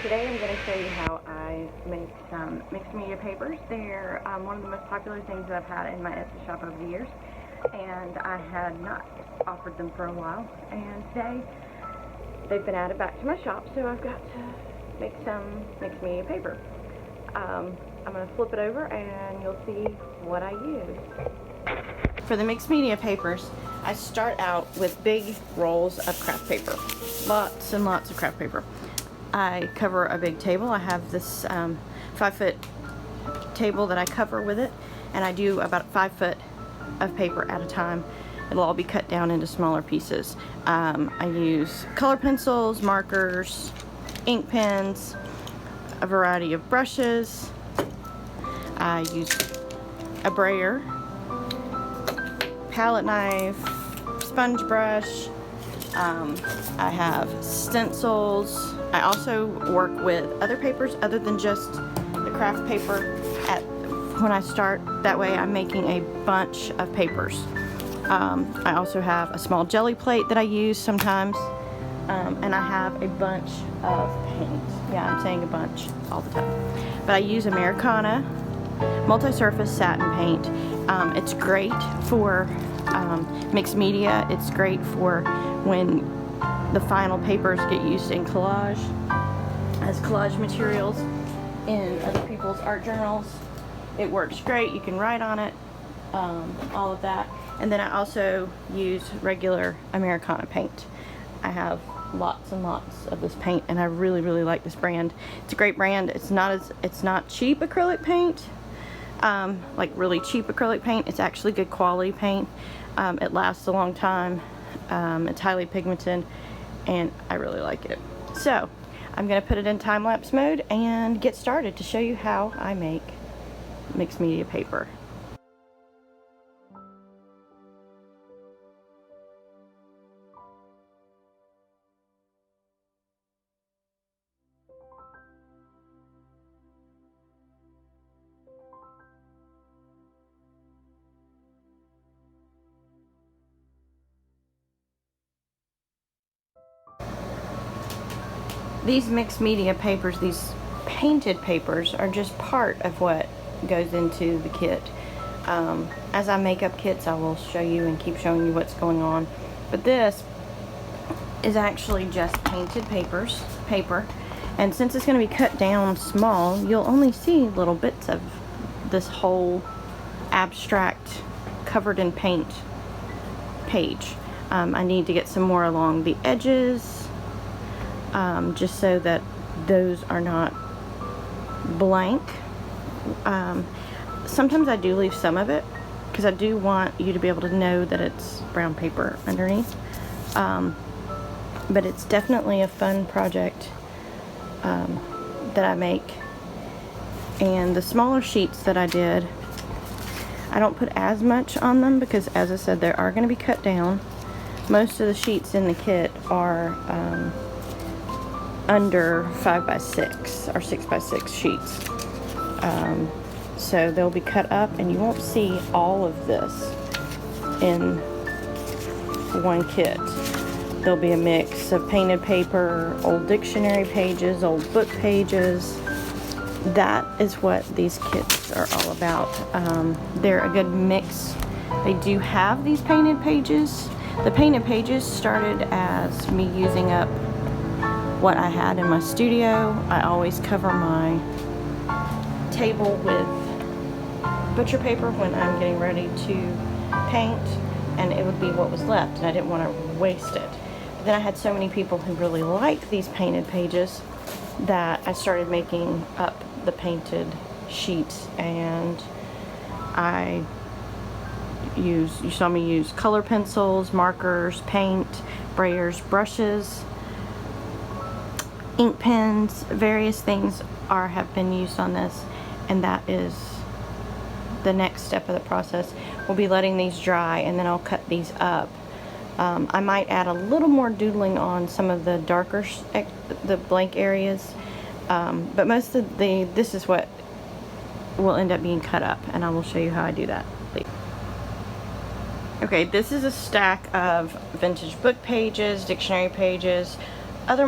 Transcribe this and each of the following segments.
Today I'm going to show you how I make some mixed media papers. They're one of the most popular things that I've had in my Etsy shop over the years, and I had not offered them for a while, and today they've been added back to my shop, so I've got to make some mixed media paper. I'm going to flip it over and you'll see what I use. For the mixed media papers, I start out with big rolls of craft paper. Lots and lots of craft paper. I cover a big table. I have this 5-foot table that I cover with it, and I do about 5 foot of paper at a time. It'll all be cut down into smaller pieces. I use color pencils, markers, ink pens, a variety of brushes. I use a brayer, palette knife, sponge brush. I have stencils. I also work with other papers other than just the craft paper when I start. That way I'm making a bunch of papers. I also have a small jelly plate that I use sometimes, and I have a bunch of paint. Yeah, I'm saying a bunch all the time. But I use Americana multi-surface satin paint. It's great for mixed media. It's great for when the final papers get used in collage, as collage materials in other people's art journals. It works great. You can write on it, all of that. And then I also use regular Americana paint. I have lots and lots of this paint, and I really like this brand. It's a great brand. It's not cheap acrylic paint, like really cheap acrylic paint. It's actually good quality paint. It lasts a long time. It's highly pigmented, and I really like it. So I'm going to put it in time-lapse mode and get started to show you how I make mixed media paper. These mixed media papers, these painted papers, are just part of what goes into the kit. As I make up kits, I will show you and keep showing you what's going on. But this is actually just painted paper. And since it's going to be cut down small, you'll only see little bits of this whole abstract covered in paint page. I need to get some more along the edges, just so that those are not blank. Sometimes I do leave some of it because I do want you to be able to know that it's brown paper underneath. But it's definitely a fun project that I make. And the smaller sheets that I did, I don't put as much on them because, as I said, they are going to be cut down. Most of the sheets in the kit are under 5x6 or 6x6 sheets. So they'll be cut up, and you won't see all of this in one kit. There'll be a mix of painted paper, old dictionary pages, old book pages. That is what these kits are all about. They're a good mix. They do have these painted pages. The painted pages started as me using up what I had in my studio. I always cover my table with butcher paper when I'm getting ready to paint, and it would be what was left, and I didn't want to waste it. But then I had so many people who really liked these painted pages that I started making up the painted sheets, and you saw me use color pencils, markers, paint, brayers, brushes, ink pens, various things have been used on this, and that is the next step of the process. We'll be letting these dry, and then I'll cut these up. I might add a little more doodling on some of the darker, the blank areas, but most of this is what will end up being cut up, and I will show you how I do that later. Okay, this is a stack of vintage book pages, dictionary pages, other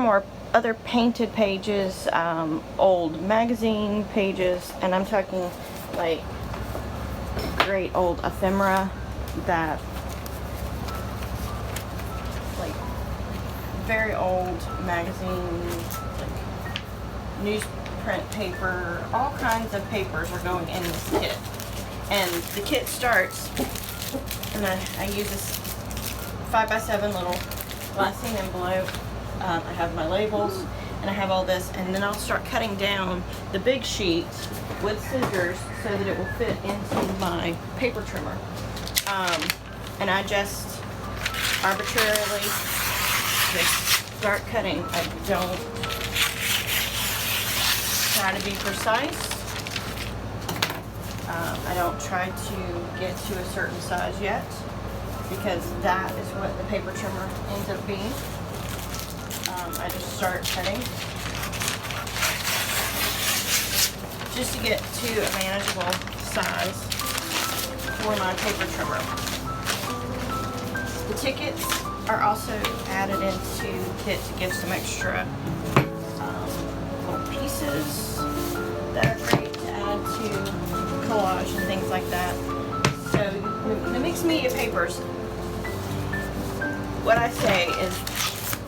other painted pages, old magazine pages, and I'm talking like great old ephemera that, like very old magazines, like newsprint paper, all kinds of papers are going in this kit. And the kit starts, and I use this 5x7 little glassine envelope. I have my labels, and I have all this, and then I'll start cutting down the big sheet with scissors so that it will fit into my paper trimmer. And I just arbitrarily just start cutting. I don't try to be precise. I don't try to get to a certain size yet, because that is what the paper trimmer ends up being. I just start cutting just to get to a manageable size for my paper trimmer. The tickets are also added into the kit to give some extra little pieces that are great to add to collage and things like that. So the mixed media papers, what I say is,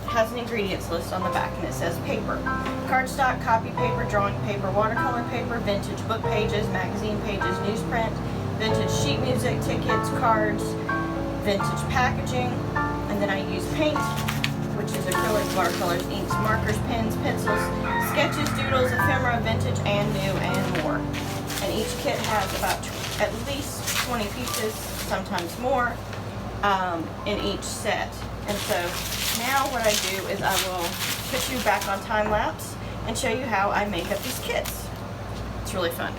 has an ingredients list on the back, and it says paper: cardstock, copy paper, drawing paper, watercolor paper, vintage book pages, magazine pages, newsprint, vintage sheet music, tickets, cards, vintage packaging, and then I use paint, which is acrylics, watercolors, inks, markers, pens, pencils, sketches, doodles, ephemera, vintage and new, and more. And each kit has about at least 20 pieces, sometimes more, in each set. And so now what I do is I will put you back on time lapse and show you how I make up these kits. It's really fun.